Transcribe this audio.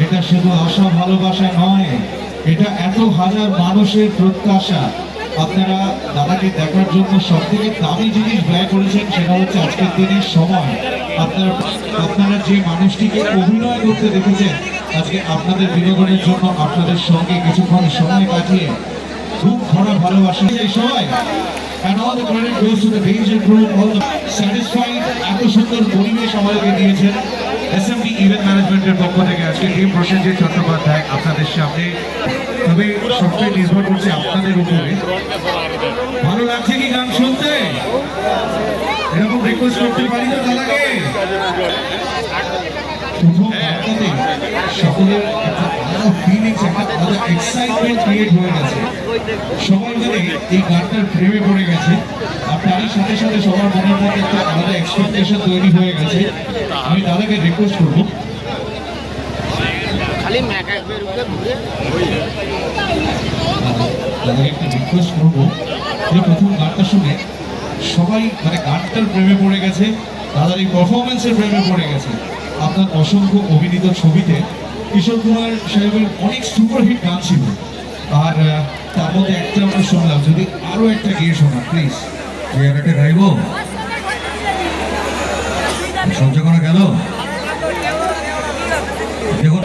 এটা শুধু আশা ভালোবাসা নয়, এটা এত হাজার মানুষের প্রত্যাশা। আপনারা দাদাকে দেখার জন্য সব থেকে দামি জিনিস ব্যয় করেছেন, সেটা হচ্ছে আজকের দিনের সময়। আপনারা যে মানুষটিকে অভিনয় করতে দেখেছেন, আজকে আপনাদের বিনোদনের জন্য আপনাদের সঙ্গে কিছুক্ষণ সময় কাটিয়ে খুব ভরা ভালোবাসা এই সবাই। And all the credit goes to the Danger Group, all the satisfied, এত সুন্দর পরিবেশ আমাদেরকে দিয়েছেন। SMD ইভেন্ট ম্যানেজমেন্টের পক্ষ থেকে আজকে টিম প্রসেনজিৎ চট্টোপাধ্যায় আপনাদের সামনে। তবে সবটাই নির্ভর করছে আপনাদের উপরে। ভালো লাগছে কি গান শুনতে? এরকম রিকোয়েস্ট করতে পারি তো দাদাকে? প্রথম গানটাতে সকলের একটা আলাদা ফিলিংস, একটা আলাদা এক্সাইটমেন্ট ক্রিয়েট হয়ে গেছে। সবাই মিলে এই গানটার প্রেমে পড়ে গেছে, আর তারই সাথে সাথে সবার মনের মধ্যে একটা আলাদা এক্সপেকটেশন তৈরি হয়ে গেছে। আমি দাদাকে রিকোয়েস্ট করবো, দাদাকে একটা রিকোয়েস্ট করবো যে প্রথম গানটা শুনে সবাই মানে গানটার প্রেমে পড়ে গেছে, দাদার এই পারফরমেন্সের প্রেমে পড়ে গেছে। আপনার অসংখ্য অভিনীত ছবিতে কিশোর কুমার সাহেবের অনেক সুপারহিট গান ছিল, আর তার মধ্যে একটা আমরা শুনলাম, যদি আরো একটা গিয়ে শোনা প্লিজ। একটা গাইব, সহ্য করা গেল? দেখুন